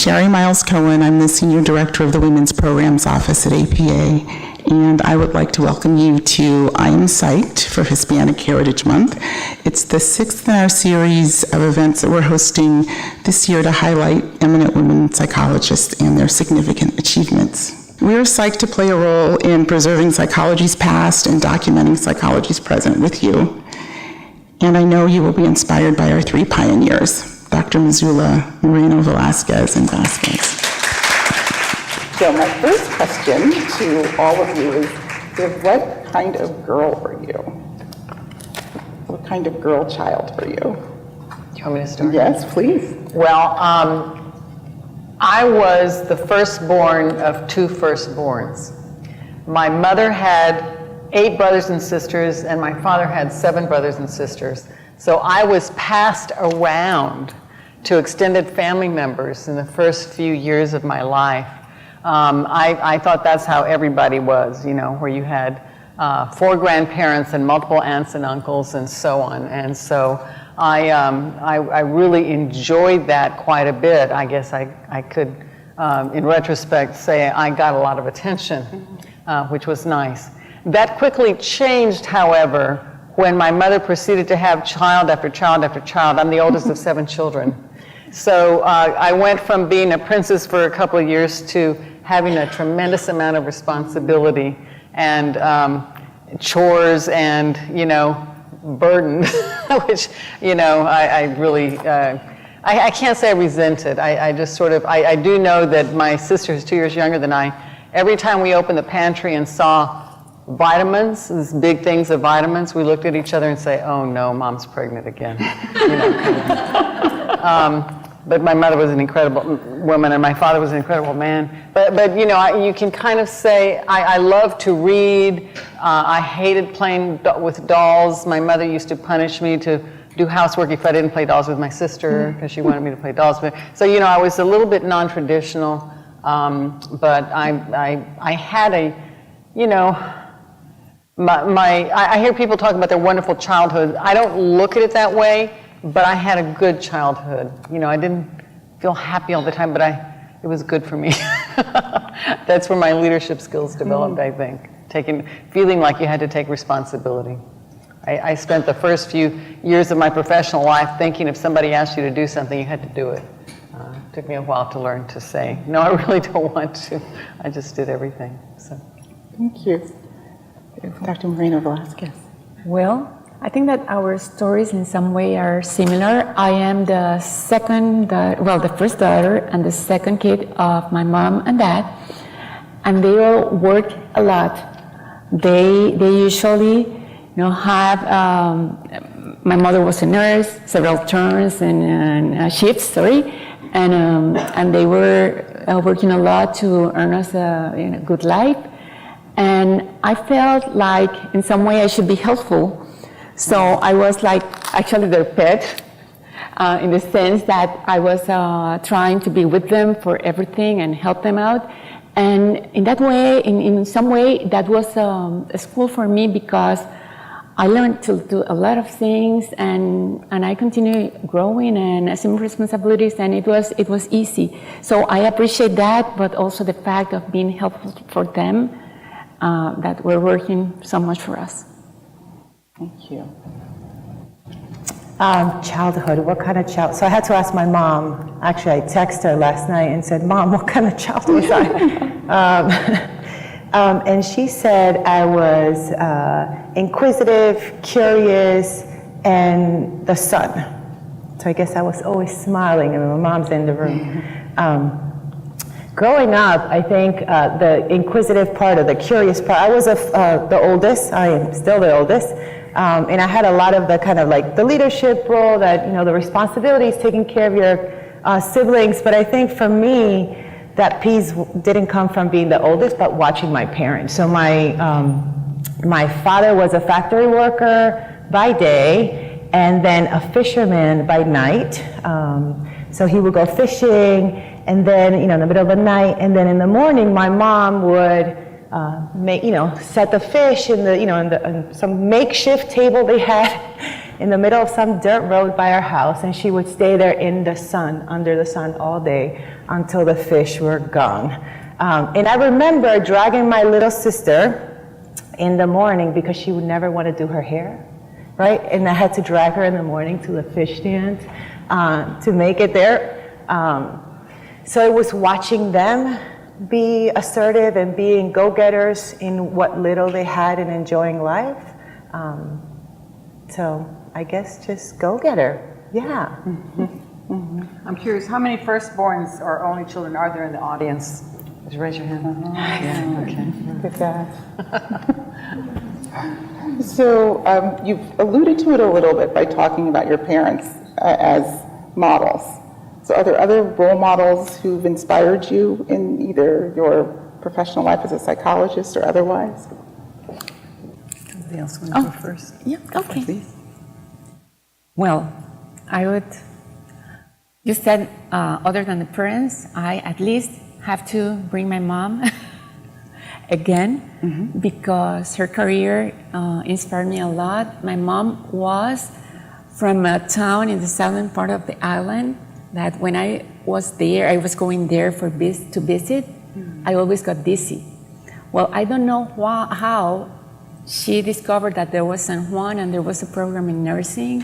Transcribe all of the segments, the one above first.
Sherry Miles Cohen. I'm the Senior Director of the Women's Programs Office at APA, and I would like to welcome you to I Am Psyched for Hispanic Heritage Month. It's the 6th in our series of events that we're hosting this year to highlight eminent women psychologists and their significant achievements. We're psyched to play a role in preserving psychology's past and documenting psychology's present with you. And I know you will be inspired by our 3 pioneers, Dr. Missoula, Moreno, Velasquez, and Vasquez. So my first question to all of you is what kind of girl are you? What kind of girl child are you? Do you want me to start? Yes, please. Well, I was the firstborn of 2 firstborns. My mother had 8 brothers and sisters, and my father had 7 brothers and sisters. So I was passed around to extended family members in the first few years of my life. I thought that's how everybody was, you know, where you had 4 grandparents and multiple aunts and uncles and so on. And so I really enjoyed that quite a bit. I guess I could, in retrospect, say I got a lot of attention, which was nice. That quickly changed, however, when my mother proceeded to have child after child after child. I'm the oldest of 7 children. So I went from being a princess for a couple of years to having a tremendous amount of responsibility and chores and, you know, burden, which, you know, I really, I can't say I resented. I just sort of, I do know that my sister is 2 years younger than I. Every time we opened the pantry and saw vitamins, these big things of vitamins, we looked at each other and say, oh no, mom's pregnant again. You know, but my mother was an incredible woman and my father was an incredible man. But you know, you can kind of say, I love to read. I hated playing with dolls. My mother used to punish me to do housework if I didn't play dolls with my sister because she wanted me to play dolls with her. So, you know, I was a little bit non-traditional, but I had a, you know, I hear people talk about their wonderful childhood. I don't look at it that way, but I had a good childhood. You know, I didn't feel happy all the time, but it was good for me. That's where my leadership skills developed, I think. Feeling like you had to take responsibility. I spent the first few years of my professional life thinking if somebody asked you to do something, you had to do it. It took me a while to learn to say, no, I really don't want to. I just did everything. So. Thank you. Dr. Moreno Velasquez. Well, I think that our stories in some way are similar. I am the the first daughter and the second kid of my mom and dad, and they all work a lot. They usually, you know, have. My mother was a nurse, several turns and shifts, and they were working a lot to earn us a good life. And I felt like in some way I should be helpful. So I was like actually their pet in the sense that I was trying to be with them for everything and help them out. And in that way, in some way, that was a school for me because I learned to do a lot of things and I continue growing and assuming responsibilities, and it was easy. So I appreciate that, but also the fact of being helpful for them. That we're working so much for us. Thank you. Childhood, what kind of child? So I had to ask my mom. Actually, I texted her last night and said, Mom, what kind of child was I? And she said I was inquisitive, curious, and the sun. So I guess I was always smiling, and my mom's in the room. Growing up, I think the inquisitive part or the curious part, I was the oldest. I am still the oldest. And I had a lot of the kind of like the leadership role that, you know, the responsibilities, taking care of your siblings. But I think for me, that piece didn't come from being the oldest, but watching my parents. So my father was a factory worker by day and then a fisherman by night. So he would go fishing. And then, you know, in the middle of the night, and then in the morning, my mom would set the fish in the, you know, in some makeshift table they had, in the middle of some dirt road by our house, and she would stay there in the sun, under the sun all day until the fish were gone. And I remember dragging my little sister in the morning because she would never want to do her hair, right? And I had to drag her in the morning to the fish stand to make it there. So it was watching them be assertive and being go-getters in what little they had and enjoying life. So I guess just go-getter, yeah. I'm curious, how many firstborns or only children are there in the audience? Would you raise your hand? Yeah, okay. Good job. So you've alluded to it a little bit by talking about your parents as models. So are there other role models who've inspired you in either your professional life as a psychologist or otherwise? Somebody else want to go first? Yeah, okay. Please. Well, you said other than the parents, I at least have to bring my mom again because her career inspired me a lot. My mom was from a town in the southern part of the island that when I was there, I was going there to visit, I always got dizzy. Well, I don't know how she discovered that there was San Juan and there was a program in nursing,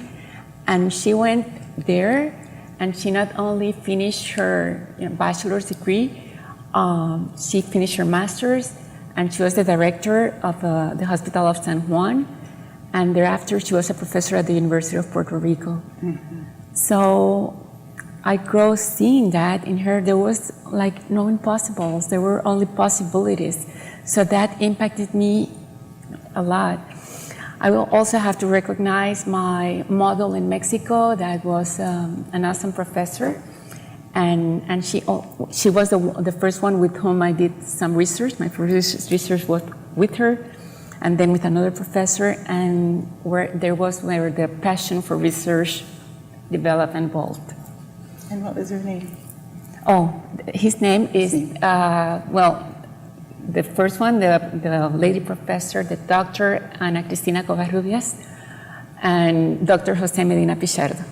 and she went there and she not only finished her bachelor's degree, she finished her master's, and she was the director of the Hospital of San Juan, and thereafter she was a professor at the University of Puerto Rico. So I grew seeing that in her. There was like no impossibles, there were only possibilities. So that impacted me a lot. I will also have to recognize my model in Mexico that was an awesome professor. And she was the first one with whom I did some research. My first research was with her, and then with another professor, and where the passion for research developed and evolved. And what was her name? Oh, his name is, the first one, the lady professor, the Dr. Ana Cristina Covarrubias, and Dr. Jose Medina Pichardo.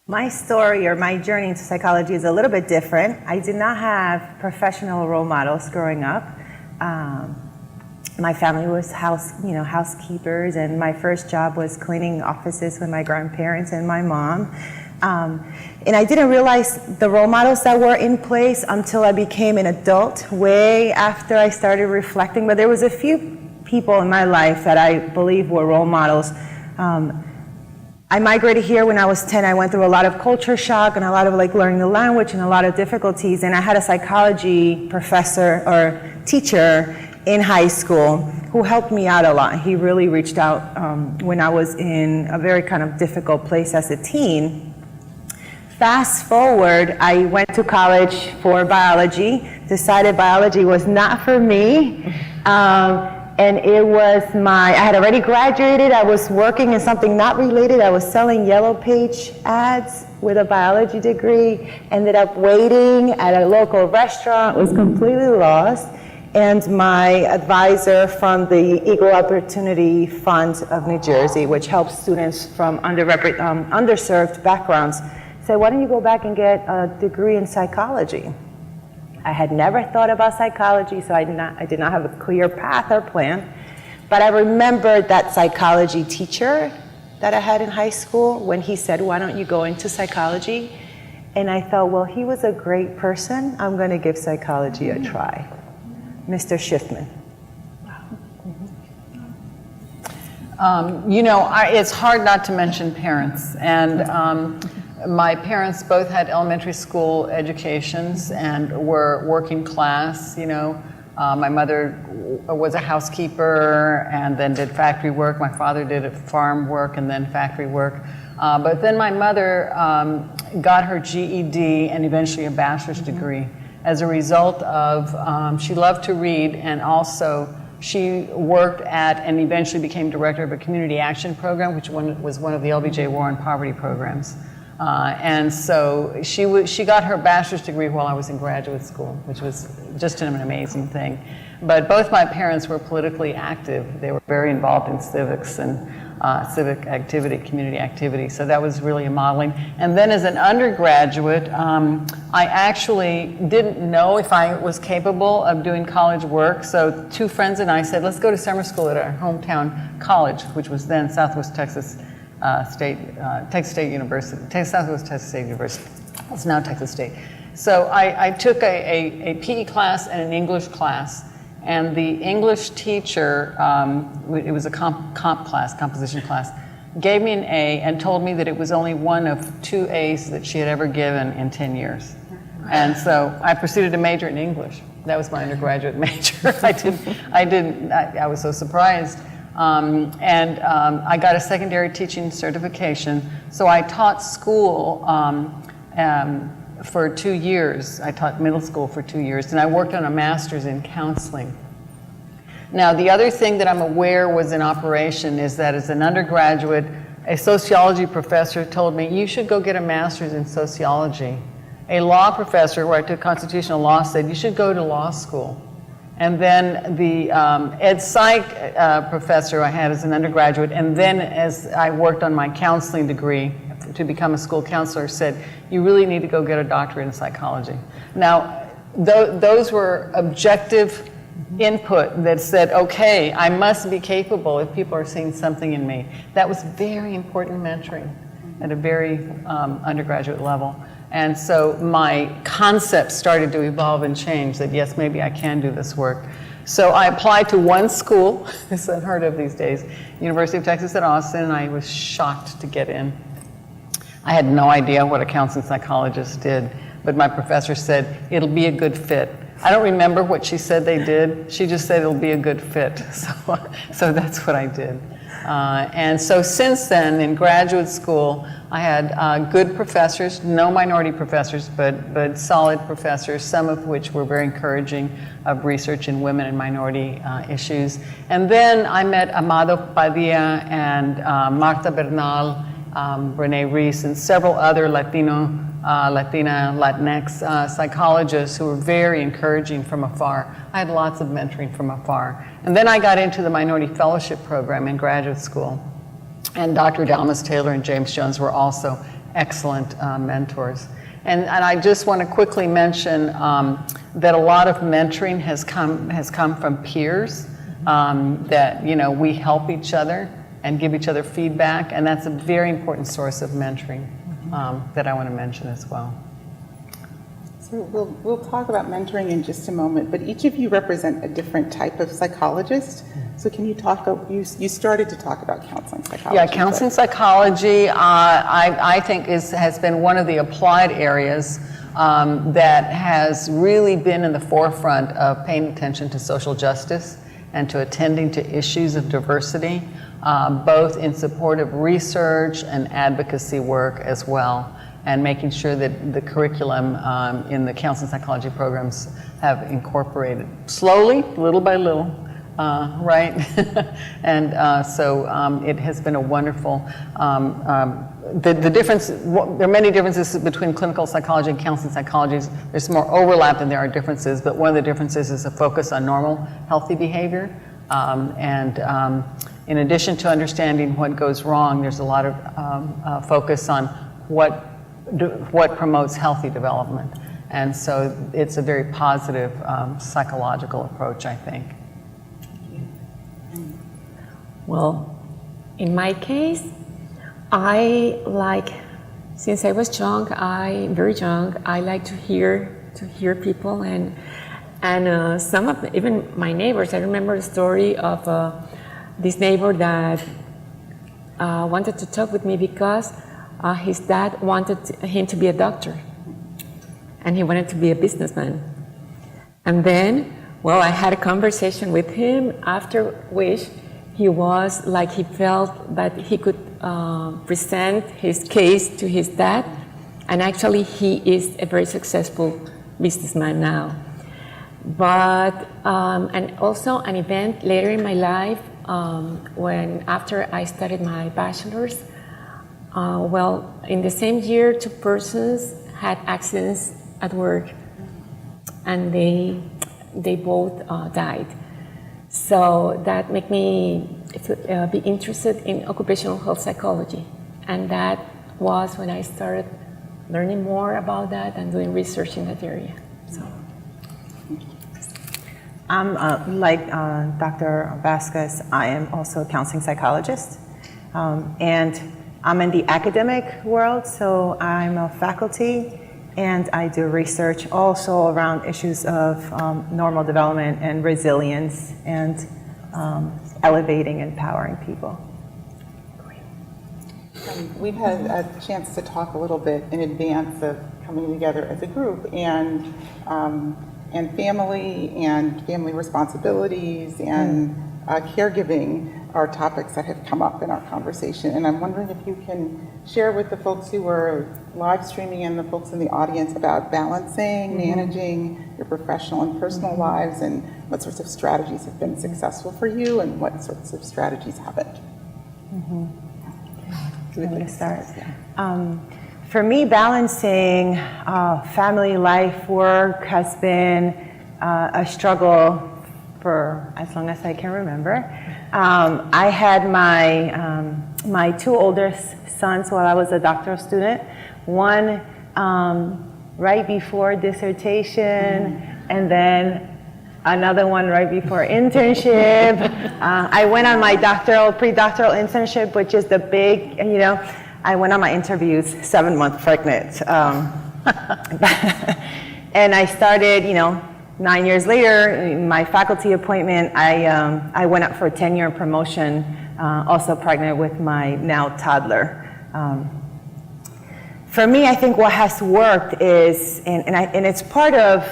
My story or my journey into psychology is a little bit different. I did not have professional role models growing up. My family was housekeepers, and my first job was cleaning offices with my grandparents and my mom. And I didn't realize the role models that were in place until I became an adult, way after I started reflecting. But there was a few people in my life that I believe were role models. I migrated here when I was 10. I went through a lot of culture shock and a lot of learning the language and a lot of difficulties. And I had a psychology professor or teacher in high school who helped me out a lot. He really reached out when I was in a very kind of difficult place as a teen. Fast forward, I went to college for biology, decided biology was not for me. And it was I had already graduated, I was working in something not related, I was selling yellow page ads with a biology degree, ended up waiting at a local restaurant, was completely lost, and my advisor from the Equal Opportunity Fund of New Jersey, which helps students from underserved backgrounds, said, why don't you go back and get a degree in psychology? I had never thought about psychology, so I did not have a clear path or plan. But I remembered that psychology teacher that I had in high school when he said, why don't you go into psychology? And I thought, well, he was a great person. I'm going to give psychology a try. Mr. Schiffman. It's hard not to mention parents. And my parents both had elementary school educations and were working class. My mother was a housekeeper and then did factory work. My father did farm work and then factory work. But then my mother got her GED and eventually a bachelor's degree as a result of, she loved to read, and also she worked at and eventually became director of a community action program, which was one of the LBJ War on Poverty programs. And so she got her bachelor's degree while I was in graduate school, which was just an amazing thing. But both my parents were politically active. They were very involved in civics and civic activity, community activity. So that was really a modeling. And then as an undergraduate, I actually didn't know if I was capable of doing college work. So two friends and I said, let's go to summer school at our hometown college, which was then Southwest Texas Texas State University, Southwest Texas State University. It's now Texas State. So I took a PE class and an English class. And the English teacher, it was a composition class, gave me an A and told me that it was only one of 2 A's that she had ever given in 10 years. And so I proceeded to major in English. That was my undergraduate major. I was so surprised. I got a secondary teaching certification. So I taught school for 2 years. I taught middle school for 2 years, and I worked on a master's in counseling. Now, the other thing that I'm aware was in operation is that as an undergraduate, a sociology professor told me, you should go get a master's in sociology. A law professor, where I took constitutional law, said, you should go to law school. And then the ed psych professor I had as an undergraduate, and then as I worked on my counseling degree to become a school counselor, said, you really need to go get a doctorate in psychology. Now, those were objective input that said, okay, I must be capable if people are seeing something in me. That was very important mentoring at a very undergraduate level. And so my concept started to evolve and change that, yes, maybe I can do this work. So I applied to one school, it's unheard of these days, University of Texas at Austin, and I was shocked to get in. I had no idea what a counseling psychologist did, but my professor said, it'll be a good fit. I don't remember what she said they did. She just said it'll be a good fit. So that's what I did. And so since then, in graduate school, I had good professors, no minority professors, but solid professors, some of which were very encouraging of research in women and minority issues. And then I met Amado Padilla and Marta Bernal, Renee Reese, and several other Latina, Latinx psychologists who were very encouraging from afar. I had lots of mentoring from afar. And then I got into the Minority Fellowship Program in graduate school. And Dr. Dalmas Taylor and James Jones were also excellent mentors. And I just want to quickly mention that a lot of mentoring has come from peers, that we help each other and give each other feedback, and that's a very important source of mentoring that I want to mention as well. So we'll talk about mentoring in just a moment, but each of you represent a different type of psychologist. So can you talk, you started to talk about counseling psychology. Yeah, counseling psychology, I think has been one of the applied areas that has really been in the forefront of paying attention to social justice and to attending to issues of diversity, both in support of research and advocacy work as well, and making sure that the curriculum in the counseling psychology programs have incorporated slowly, little by little, right? And so it has been a wonderful, the difference, there are many differences between clinical psychology and counseling psychology. There's more overlap than there are differences, but one of the differences is a focus on normal, healthy behavior. In addition to understanding what goes wrong, there's a lot of focus on what promotes healthy development. And so it's a very positive psychological approach, I think. Well, in my case, since I was very young, I like to hear people and some of even my neighbors. I remember a story of this neighbor that wanted to talk with me because his dad wanted him to be a doctor, and he wanted to be a businessman. And then, well, I had a conversation with him, after which he was like, he felt that he could present his case to his dad, and actually he is a very successful businessman now. But, and also an event later in my life, when after I studied my bachelor's, Well, in the same year, two persons had accidents at work, and they both died. So that made me be interested in occupational health psychology, and that was when I started learning more about that and doing research in that area. So. I'm like Dr. Vasquez, I am also a counseling psychologist, and I'm in the academic world, so I'm a faculty, and I do research also around issues of normal development and resilience and elevating, empowering people. We've had a chance to talk a little bit in advance of coming together as a group, and family responsibilities and caregiving are topics that have come up in our conversation. And I'm wondering if you can share with the folks who are live streaming and the folks in the audience about balancing, managing your professional and personal lives, and what sorts of strategies have been successful for you and what sorts of strategies haven't. I'm going to start. For me, balancing family life, work has been a struggle for as long as I can remember. I had my two oldest sons while I was a doctoral student. One right before dissertation, and then another one right before internship. I went on my pre-doctoral internship, which is the big, I went on my interviews 7 months pregnant. And I started, 9 years later, in my faculty appointment, I went up for a 10-year promotion, also pregnant with my now toddler. For me, I think what has worked is, and it's part of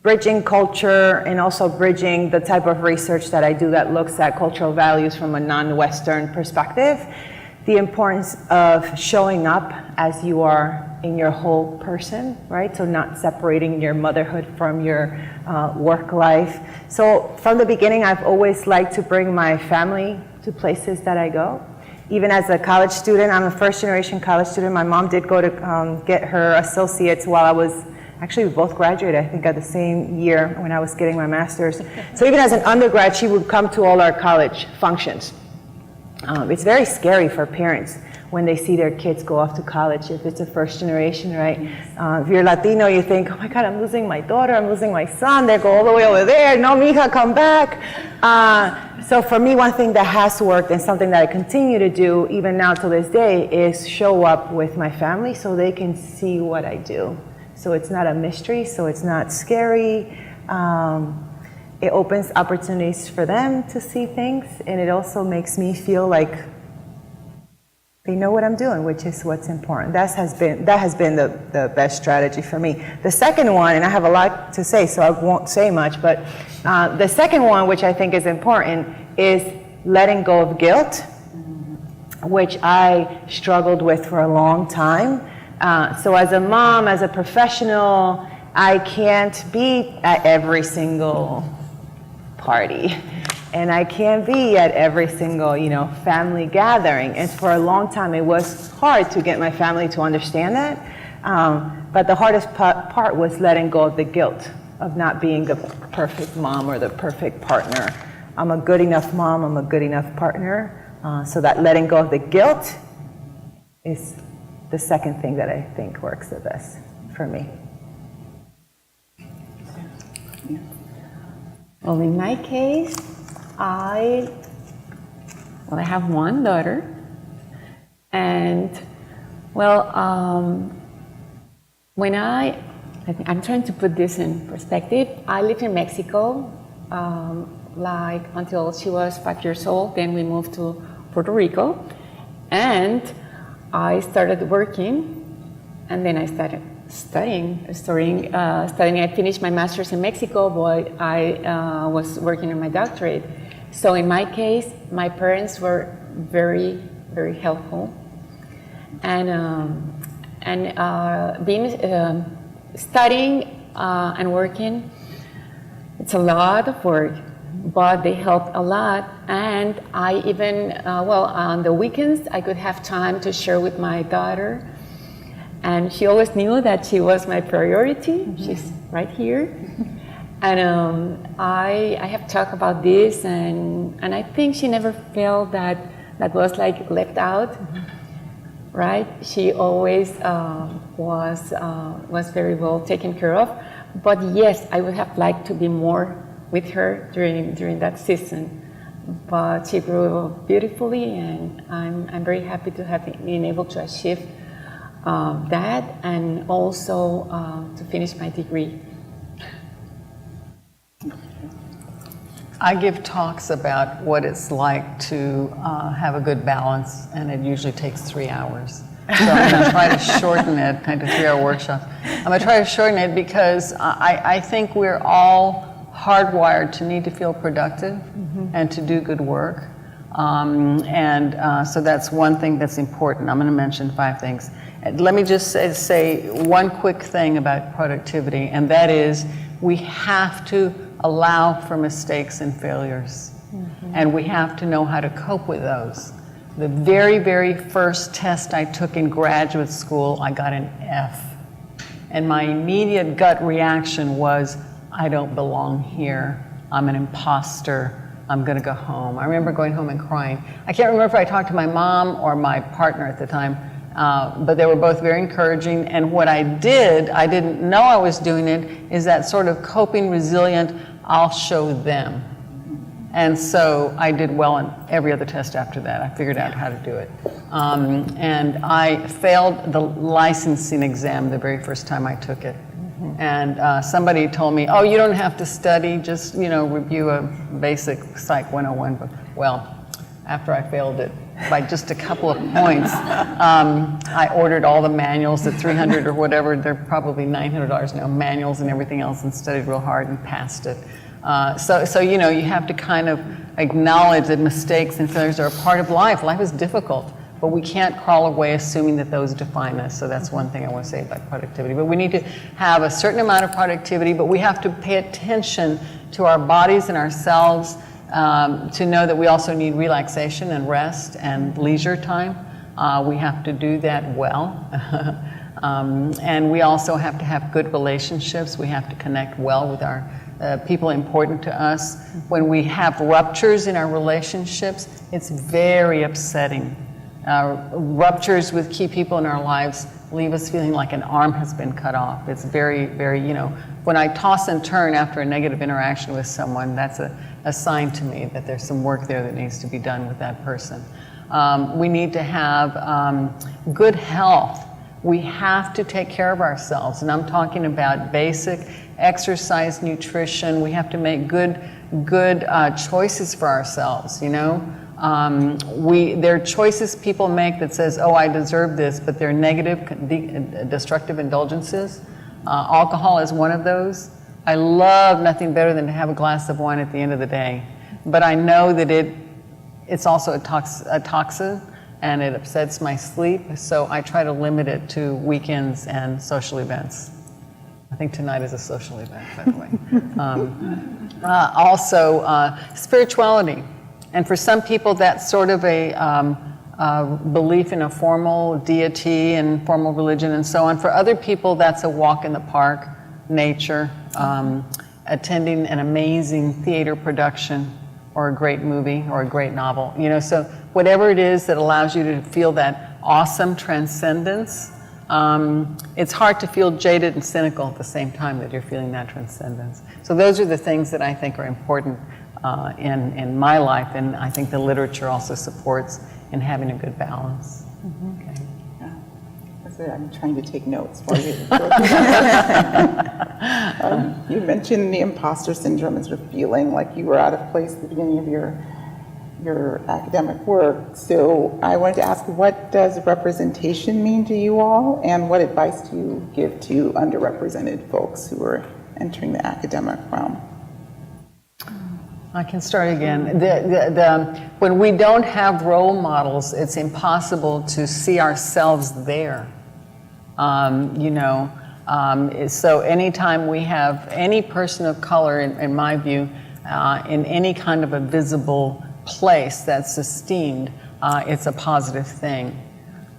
bridging culture and also bridging the type of research that I do that looks at cultural values from a non-Western perspective, the importance of showing up as you are in your whole person, right? So not separating your motherhood from your work life. So from the beginning, I've always liked to bring my family to places that I go. Even as a college student, I'm a first-generation college student. My mom did go to get her associates while I was, actually we both graduated, I think at the same year when I was getting my master's. So even as an undergrad, she would come to all our college functions. It's very scary for parents when they see their kids go off to college, if it's a first generation, right? If you're Latino, you think, oh my God, I'm losing my daughter, I'm losing my son, they go all the way over there, no, mija, come back. So for me, one thing that has worked and something that I continue to do, even now to this day, is show up with my family so they can see what I do. So it's not a mystery, so it's not scary. It opens opportunities for them to see things, and it also makes me feel like they know what I'm doing, which is what's important. That has been the best strategy for me. The second one, and I have a lot to say, so I won't say much, but the second one, which I think is important, is letting go of guilt, which I struggled with for a long time. So as a mom, as a professional, I can't be at every single party. And I can't be at every single, family gathering. And for a long time, it was hard to get my family to understand that. But the hardest part was letting go of the guilt of not being the perfect mom or the perfect partner. I'm a good enough mom, I'm a good enough partner. So that letting go of the guilt is the second thing that I think works the best for me. Well, in my case, I have one daughter, and when I'm trying to put this in perspective. I lived in Mexico, until she was 5 years old. Then we moved to Puerto Rico, and I started working, and then I started studying. I finished my master's in Mexico, but I was working on my doctorate. So in my case, my parents were very, very helpful, and studying and working, it's a lot of work. but they helped a lot. And I even, on the weekends, I could have time to share with my daughter. And she always knew that she was my priority. She's right here. And I have talked about this, and I think she never felt that was like left out, right? She always was very well taken care of. But yes, I would have liked to be more with her during that season. But she grew beautifully, and I'm very happy to have been able to achieve that, and also to finish my degree. I give talks about what it's like to have a good balance, and it usually takes 3 hours. So I'm going to try to shorten it, kind of 3-hour workshops. I'm going to try to shorten it because I think we're all hardwired to need to feel productive and to do good work. So that's one thing that's important. I'm going to mention 5 things. Let me just say one quick thing about productivity, and that is we have to allow for mistakes and failures. And we have to know how to cope with those. The very, very first test I took in graduate school, I got an F. And my immediate gut reaction was, I don't belong here. I'm an imposter. I'm going to go home. I remember going home and crying. I can't remember if I talked to my mom or my partner at the time, but they were both very encouraging. And what I did, I didn't know I was doing it, is that sort of coping, resilient, I'll show them. And so I did well on every other test after that. I figured out how to do it. And I failed the licensing exam the very first time I took it. And somebody told me, oh, you don't have to study, just, review a basic Psych 101 book. Well, after I failed it by just a couple of points, I ordered all the manuals at $300 or whatever, they're probably $900 now, manuals and everything else, and studied real hard and passed it. So you have to kind of acknowledge that mistakes and failures are a part of life. Life is difficult, but we can't crawl away assuming that those define us. So that's one thing I want to say about productivity. But we need to have a certain amount of productivity, but we have to pay attention to our bodies and ourselves, to know that we also need relaxation and rest and leisure time. We have to do that well. And we also have to have good relationships. We have to connect well with our people important to us. When we have ruptures in our relationships, it's very upsetting. Ruptures with key people in our lives leave us feeling like an arm has been cut off. It's very, very, when I toss and turn after a negative interaction with someone, that's a sign to me that there's some work there that needs to be done with that person. We need to have good health. We have to take care of ourselves, and I'm talking about basic exercise, nutrition. We have to make good choices for ourselves, There are choices people make that says, oh, I deserve this, but they're negative, destructive indulgences. Alcohol is one of those. I love nothing better than to have a glass of wine at the end of the day, but I know that it's also a toxin, and it upsets my sleep, so I try to limit it to weekends and social events. I think tonight is a social event, by the way. Also, spirituality. And for some people, that's sort of a belief in a formal deity and formal religion and so on. For other people, that's a walk in the park, nature, attending an amazing theater production, or a great movie, or a great novel. So whatever it is that allows you to feel that awesome transcendence, it's hard to feel jaded and cynical at the same time that you're feeling that transcendence. So those are the things that I think are important in my life, and I think the literature also supports in having a good balance. Okay. That's it. I'm trying to take notes for you. You mentioned the imposter syndrome as sort of feeling like you were out of place at the beginning of your academic work. So I wanted to ask, what does representation mean to you all, and what advice do you give to underrepresented folks who are entering the academic realm? I can start again. When we don't have role models, it's impossible to see ourselves there. So anytime we have any person of color, in my view, in any kind of a visible place that's esteemed, it's a positive thing.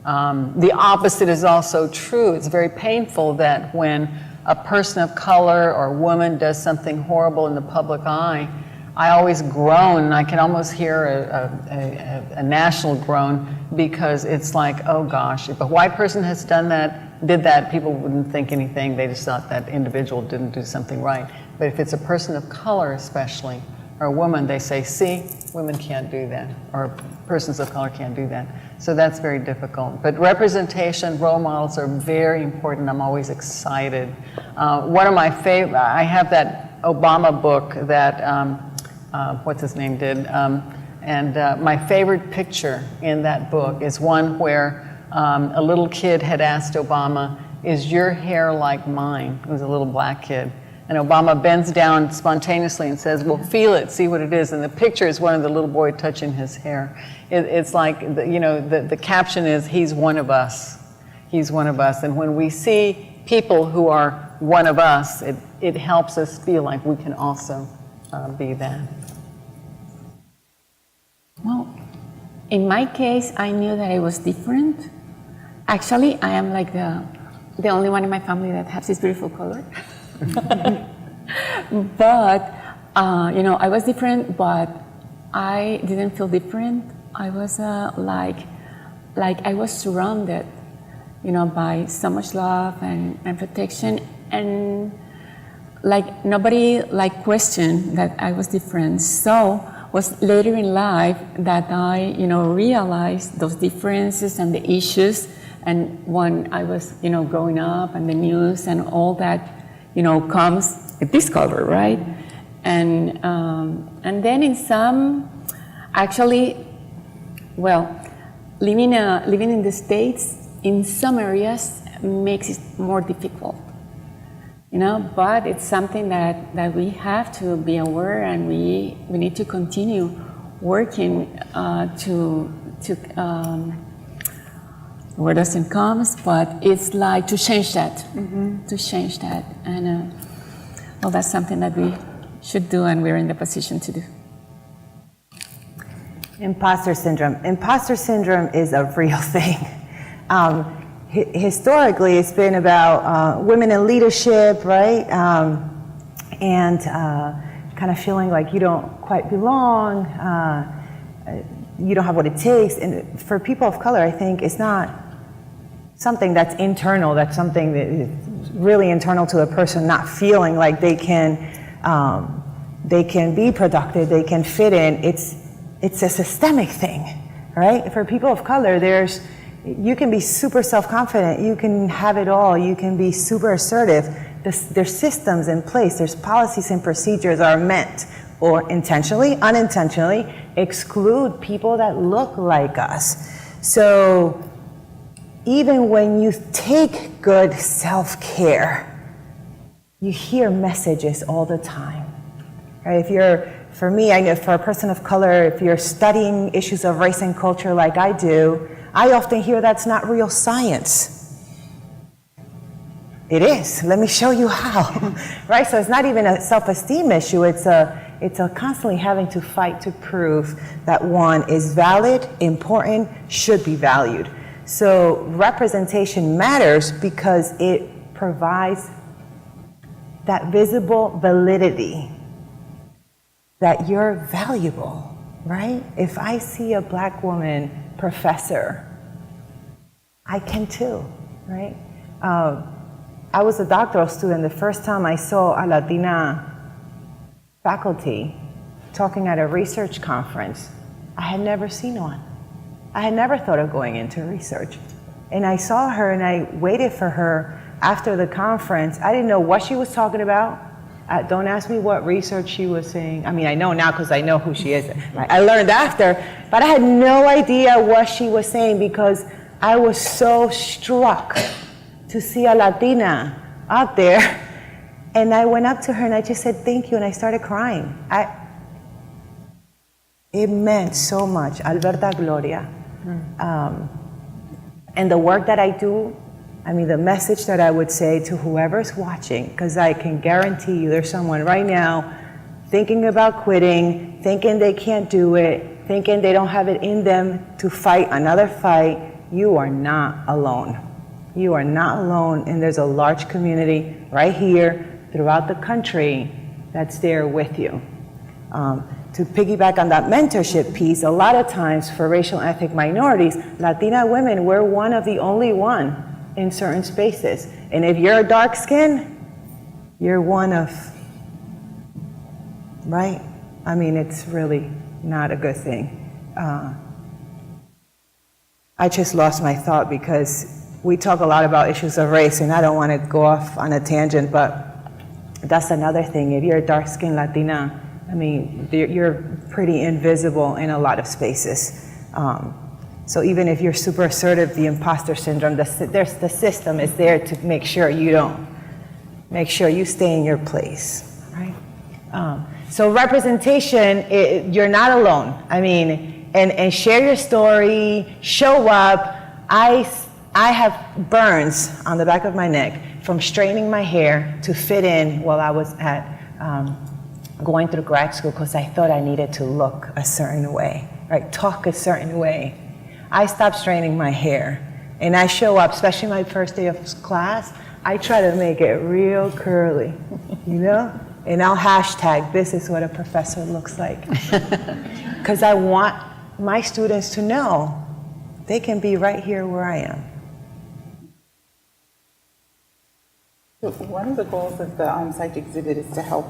The opposite is also true. It's very painful that when a person of color or woman does something horrible in the public eye, I always groan, and I can almost hear a national groan, because it's like, oh gosh, if a white person has did that, people wouldn't think anything. They just thought that individual didn't do something right. But if it's a person of color especially, or a woman, they say, see, women can't do that, or persons of color can't do that. So that's very difficult. But representation, role models are very important. I'm always excited. One of my favorite, I have that Obama book that, what's his name did, and my favorite picture in that book is one where a little kid had asked Obama, is your hair like mine? It was a little black kid. And Obama bends down spontaneously and says, well, feel it, see what it is. And the picture is one of the little boy touching his hair. It's like, the caption is, he's one of us. He's one of us. And when we see people who are one of us, it helps us feel like we can also be that. Well, in my case, I knew that I was different. Actually, I am like the only one in my family that has this beautiful color. But, I was different, but I didn't feel different. I was like I was surrounded, by so much love and protection, and like nobody questioned that I was different. So was later in life that I, realized those differences and the issues. And when I was, growing up, and the news and all that, comes with this color, right? And then in some, actually, well, living in the States in some areas makes it more difficult, but it's something that we have to be aware, and we need to continue working to where doesn't comes, but it's like to change that, and well, that's something that we should do, and we're in the position to do. Imposter syndrome. Imposter syndrome is a real thing. Historically, it's been about women in leadership, right? And kind of feeling like you don't quite belong, you don't have what it takes. And for people of color, I think it's not something that's internal, that's something that is really internal to a person, not feeling like they can be productive, they can fit in. It's a systemic thing, right? For people of color, you can be super self-confident, you can have it all, you can be super assertive. There's systems in place, there's policies and procedures that are meant, or intentionally, unintentionally, exclude people that look like us. So even when you take good self-care, you hear messages all the time, right? For me, I know for a person of color, if you're studying issues of race and culture like I do, I often hear that's not real science. It is. Let me show you how, right? So it's not even a self-esteem issue. It's a constantly having to fight to prove that one is valid, important, should be valued. So representation matters because it provides that visible validity that you're valuable, right? If I see a black woman professor, I can too, right? I was a doctoral student. The first time I saw a Latina faculty talking at a research conference, I had never seen one. I had never thought of going into research. And I saw her and I waited for her after the conference. I didn't know what she was talking about. Don't ask me what research she was saying. I mean, I know now because I know who she is. I learned after, but I had no idea what she was saying because I was so struck to see a Latina out there. And I went up to her and I just said, thank you, and I started crying. It meant so much, Alberta Gloria. And the work that I do, I mean, the message that I would say to whoever's watching, because I can guarantee you there's someone right now thinking about quitting, thinking they can't do it, thinking they don't have it in them to fight another fight, you are not alone. You are not alone, and there's a large community right here throughout the country that's there with you. To piggyback on that mentorship piece, a lot of times for racial and ethnic minorities, Latina women, we're one of the only one in certain spaces. And if you're a dark skin, you're one of, right? I mean, it's really not a good thing. I just lost my thought because we talk a lot about issues of race, and I don't want to go off on a tangent, but that's another thing. If you're a dark-skinned Latina, I mean, you're pretty invisible in a lot of spaces. So even if you're super assertive, the imposter syndrome, the system is there to make sure you don't, make sure you stay in your place, right? So representation, you're not alone. I mean, and share your story, show up. I have burns on the back of my neck from straightening my hair to fit in while I was at going through grad school because I thought I needed to look a certain way, right? Talk a certain way. I stopped straightening my hair, and I show up, especially my first day of class, I try to make it real curly, you know? And I'll hashtag, this is what a professor looks like. Because I want my students to know they can be right here where I am. So one of the goals of the Psych exhibit is to help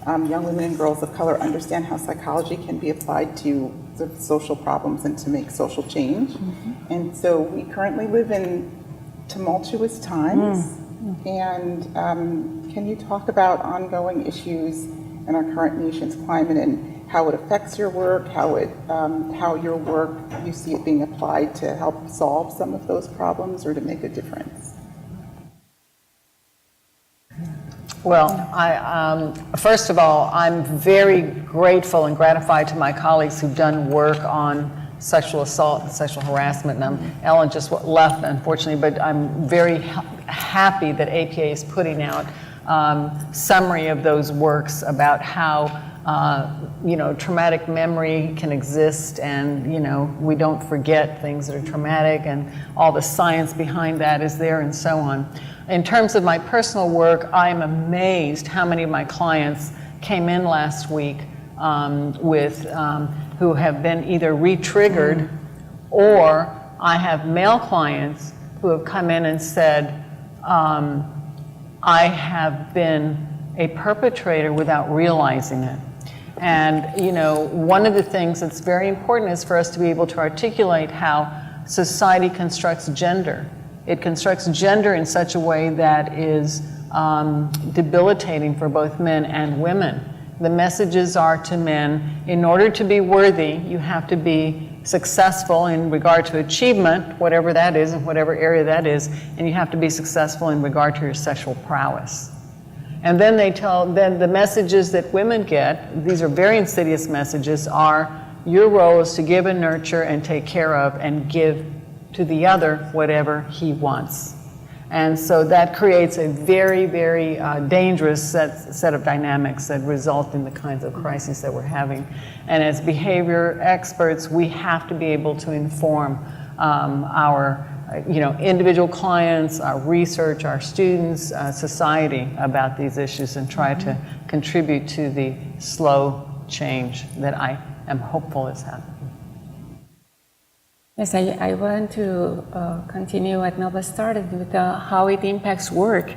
young women and girls of color understand how psychology can be applied to the social problems and to make social change. Mm-hmm. And so we currently live in tumultuous times. And can you talk about ongoing issues in our current nation's climate and how it affects your work, how your work, you see it being applied to help solve some of those problems or to make a difference? Well, first of all, I'm very grateful and gratified to my colleagues who've done work on sexual assault and sexual harassment. And Ellen just left, unfortunately, but I'm very happy that APA is putting out summary of those works about how traumatic memory can exist, and we don't forget things that are traumatic, and all the science behind that is there, and so on. In terms of my personal work, I'm amazed how many of my clients came in last week who have been either re-triggered, or I have male clients who have come in and said, I have been a perpetrator without realizing it. And one of the things that's very important is for us to be able to articulate how society constructs gender. It constructs gender in such a way that is debilitating for both men and women. The messages are to men, in order to be worthy, you have to be successful in regard to achievement, whatever that is, in whatever area that is, and you have to be successful in regard to your sexual prowess. And then then the messages that women get, these are very insidious messages, are your role is to give and nurture and take care of and give to the other whatever he wants. And so that creates a very, very dangerous set of dynamics that result in the kinds of crises that we're having. And as behavior experts, we have to be able to inform our individual clients, our research, our students, society about these issues, and try to contribute to the slow change that I am hopeful is happening. Yes, I want to continue what Melba started with how it impacts work.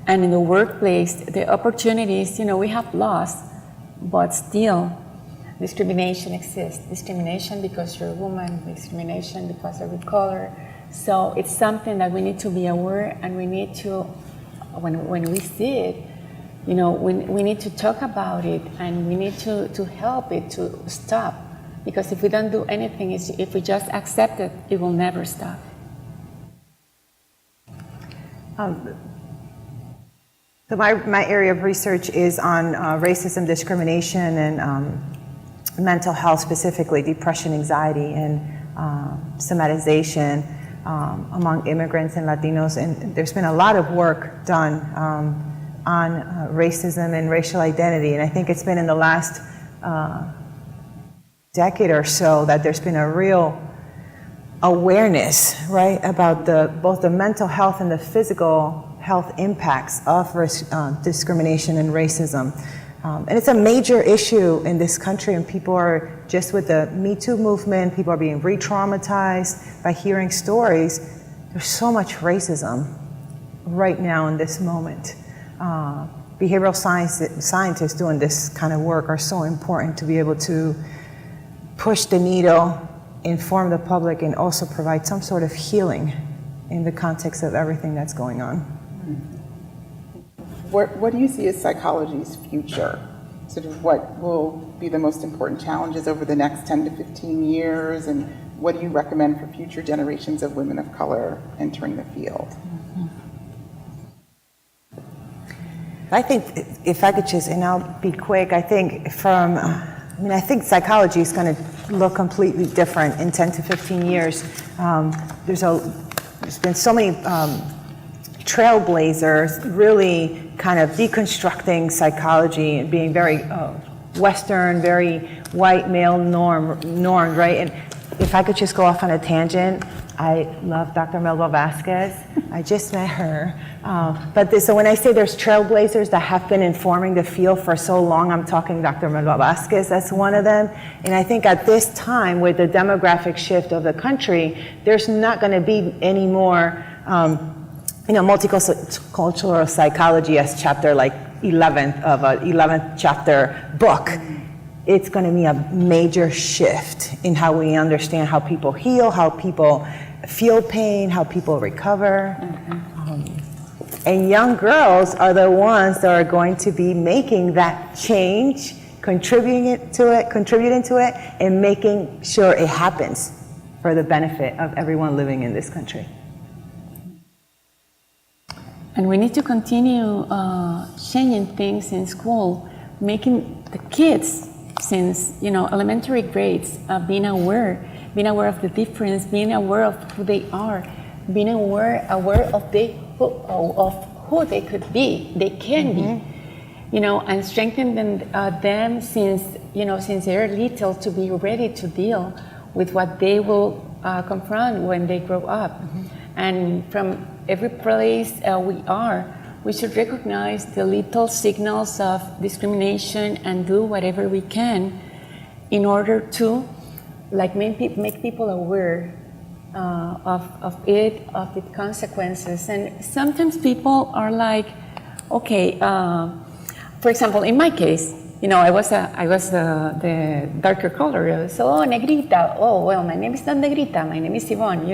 And in the workplace, the opportunities, we have lost, but still discrimination exists. Discrimination because you're a woman, discrimination because of your color. So it's something that we need to be aware, and we need to, when we see it, we need to talk about it, and we need to help it to stop. Because if we don't do anything, if we just accept it, it will never stop. So my area of research is on racism, discrimination, and mental health, specifically depression, anxiety, and somatization among immigrants and Latinos. And there's been a lot of work done on racism and racial identity. And I think it's been in the last decade or so that there's been a real awareness, right, about both the mental health and the physical health impacts of discrimination and racism. And it's a major issue in this country, and people are, just with the Me Too movement, people are being re-traumatized by hearing stories. There's so much racism right now in this moment. Behavioral scientists doing this kind of work are so important to be able to push the needle, inform the public, and also provide some sort of healing in the context of everything that's going on. What do you see as psychology's future? Sort of what will be the most important challenges over the next 10 to 15 years, and what do you recommend for future generations of women of color entering the field? I think if I could just, and I'll be quick, I think I think psychology is going to look completely different in 10 to 15 years. There's been so many trailblazers really kind of deconstructing psychology and being very Western, very white male normed, right? And if I could just go off on a tangent, I love Dr. Melba Vasquez. I just met her. So when I say there's trailblazers that have been informing the field for so long, I'm talking Dr. Melba Vasquez, that's one of them. And I think at this time, with the demographic shift of the country, there's not going to be any more multicultural psychology as chapter like 11th of an 11th chapter book. It's going to be a major shift in how we understand how people heal, how people feel pain, how people recover. And young girls are the ones that are going to be making that change, contributing to it, and making sure it happens for the benefit of everyone living in this country. And we need to continue changing things in school, making the kids, since elementary grades, being aware of the difference, being aware of who they are, being aware of who they could be, they can be, and strengthening them since they're little to be ready to deal with what they will confront when they grow up. And from every place we should recognize the little signals of discrimination and do whatever we can in order to make people aware of its consequences. And sometimes people are like, okay, for example, in my case, I was the darker color, so negrita. Oh well, my name is not negrita. My name is Yvonne.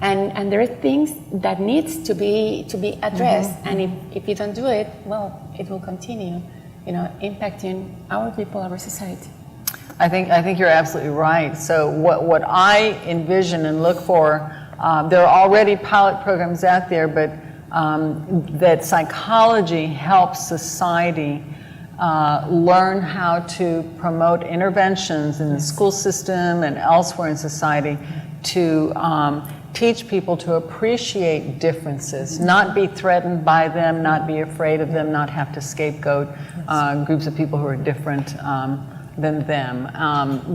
And there are things that needs to be addressed. And if you don't do it, well, it will continue, impacting our people, our society. I think you're absolutely right. So what I envision and look for, there are already pilot programs out there, but that psychology helps society learn how to promote interventions in the school system and elsewhere in society to teach people to appreciate differences, not be threatened by them, not be afraid of them, not have to scapegoat groups of people who are different than them.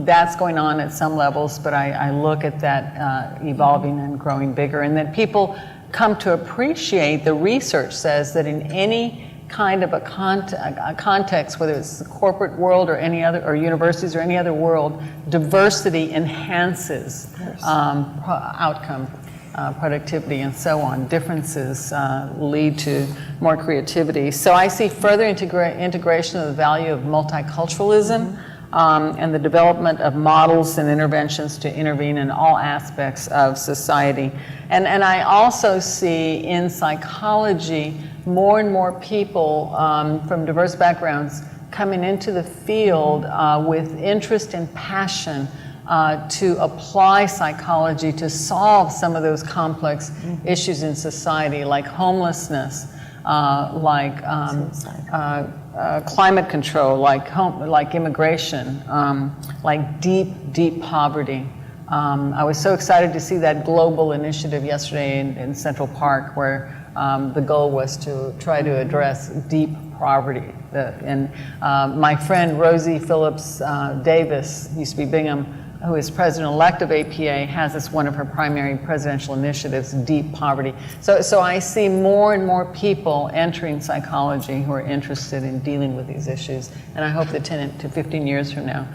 That's going on at some levels, but I look at that evolving and growing bigger, and that people come to appreciate. The research says that in any kind of a context, whether it's the corporate world or any other, or universities or any other world, diversity enhances outcome, productivity, and so on. Differences lead to more creativity. So I see further integration of the value of multiculturalism and the development of models and interventions to intervene in all aspects of society. And I also see in psychology more and more people from diverse backgrounds coming into the field with interest and passion to apply psychology to solve some of those complex issues in society, like homelessness, like climate control, like immigration, like deep poverty. I was so excited to see that global initiative yesterday in Central Park, where the goal was to try to address deep poverty. My friend Rosie Phillips Davis, used to be Bingham, who is president-elect of APA, has as one of her primary presidential initiatives, deep poverty. So I see more and more people entering psychology who are interested in dealing with these issues. And I hope that 10 to 15 years from now,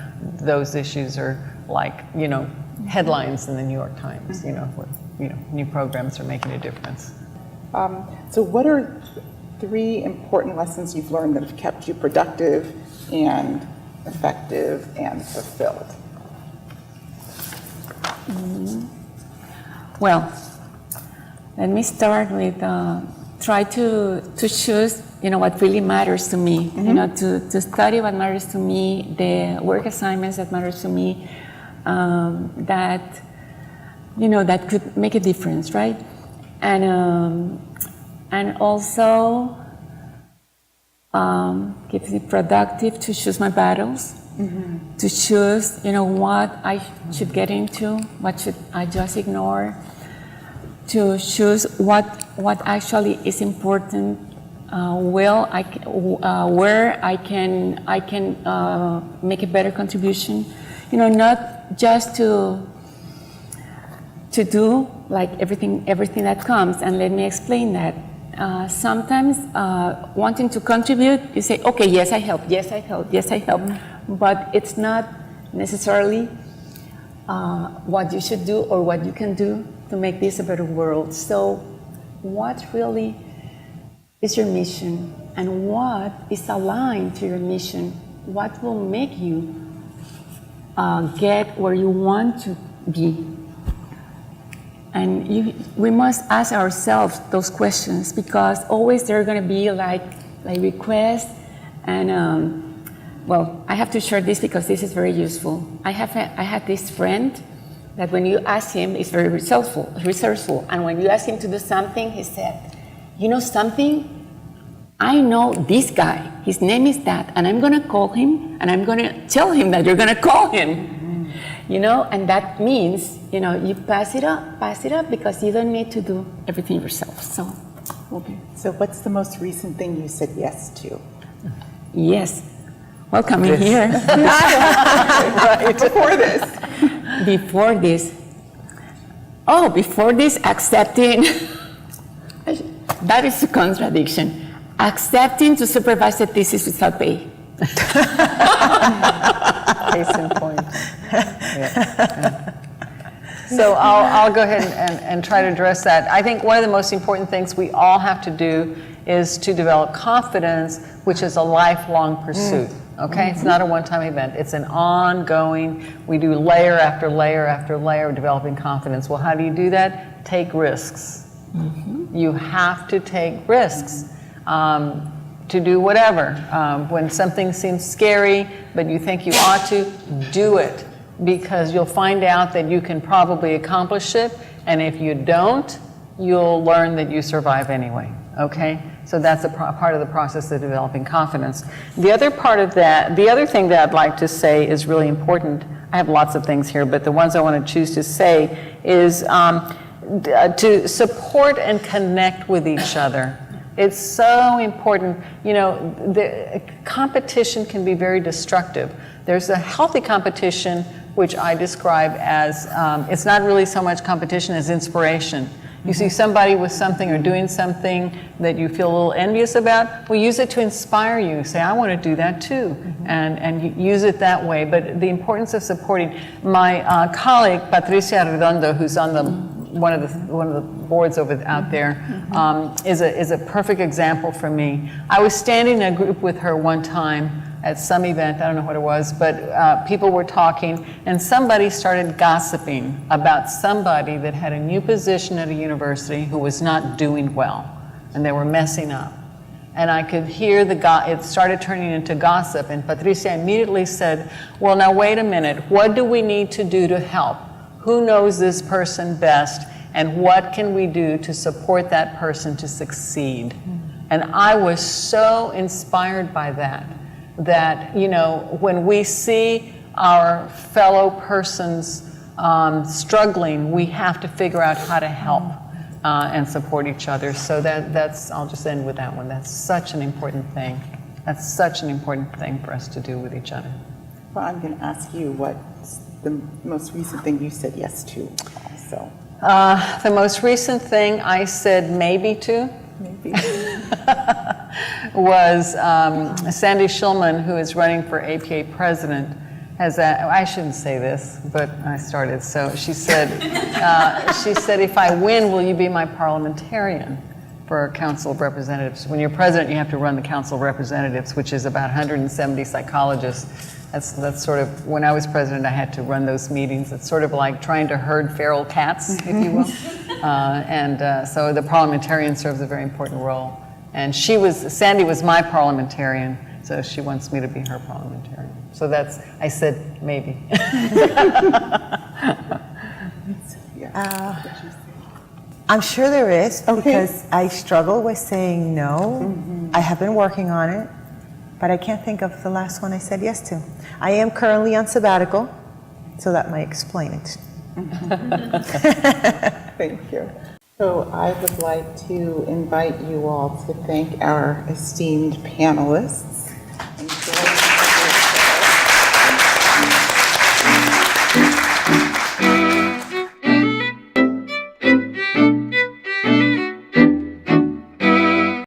those issues are like, headlines in the New York Times, new programs are making a difference. So what are 3 important lessons you've learned that have kept you productive and effective and fulfilled? Well, let me start with try to choose, what really matters to me. To study what matters to me, the work assignments that matters to me, that that could make a difference, right? And also keeps me productive to choose my battles. To choose, what I should get into, what should I just ignore, to choose what actually is important, where I can make a better contribution, not just to do like everything that comes. And let me explain that. Sometimes wanting to contribute, you say, okay, yes, I help, yes, I help, yes, I help. But it's not necessarily what you should do or what you can do to make this a better world. So what really is your mission, and what is aligned to your mission? What will make you get where you want to be? And we must ask ourselves those questions, because always there are going to be like requests. And well, I have to share this because this is very useful. I had this friend that when you ask him, he's very resourceful. And when you ask him to do something, he said, something? I know this guy, his name is that, and I'm going to call him, and I'm going to tell him that you're going to call him. And that means, you pass it up because you don't need to do everything yourself. So, okay. So what's the most recent thing you said yes to? Yes. Well, coming here. Right. Before this. Before this, accepting. That is a contradiction. Accepting to supervise the thesis without pay. Case in point. So I'll go ahead and try to address that. I think one of the most important things we all have to do is to develop confidence, which is a lifelong pursuit. Okay, it's not a one-time event. It's an ongoing, we do layer after layer after layer of developing confidence. Well, how do you do that? Take risks. You have to take risks to do whatever. When something seems scary, but you think you ought to, do it, because you'll find out that you can probably accomplish it, and if you don't, you'll learn that you survive anyway, okay? So that's a part of the process of developing confidence. The other part of that, the other thing that I'd like to say is really important. I have lots of things here, but the ones I want to choose to say is to support and connect with each other. It's so important. The competition can be very destructive. There's a healthy competition, which I describe as, it's not really so much competition as inspiration. You see somebody with something or doing something that you feel a little envious about, well, use it to inspire you. Say, I want to do that too, and you use it that way. But the importance of supporting. My colleague, Patricia Redondo, who's on one of the boards out there, is a perfect example for me. I was standing in a group with her one time at some event, I don't know what it was, but people were talking, and somebody started gossiping about somebody that had a new position at a university who was not doing well, and they were messing up. And I could hear it started turning into gossip, and Patricia immediately said, well, now wait a minute, what do we need to do to help? Who knows this person best, and what can we do to support that person to succeed? And I was so inspired by that, when we see our fellow persons struggling, we have to figure out how to help. and support each other. So that's, I'll just end with that one. That's such an important thing. That's such an important thing for us to do with each other. Well, I'm going to ask you what's the most recent thing you said yes to also. The most recent thing I said maybe to Maybe. was Sandy Shulman, who is running for APA president, I shouldn't say this, but I started. So she said, if I win, will you be my parliamentarian for Council of Representatives? When you're president, you have to run the Council of Representatives, which is about 170 psychologists. That's sort of, when I was president, I had to run those meetings. It's sort of like trying to herd feral cats, if you will. So the parliamentarian serves a very important role. And Sandy was my parliamentarian, so she wants me to be her parliamentarian. So I said maybe. I'm sure there is, Okay. because I struggle with saying no. I have been working on it, but I can't think of the last one I said yes to. I am currently on sabbatical, so that might explain it. Thank you. So I would like to invite you all to thank our esteemed panelists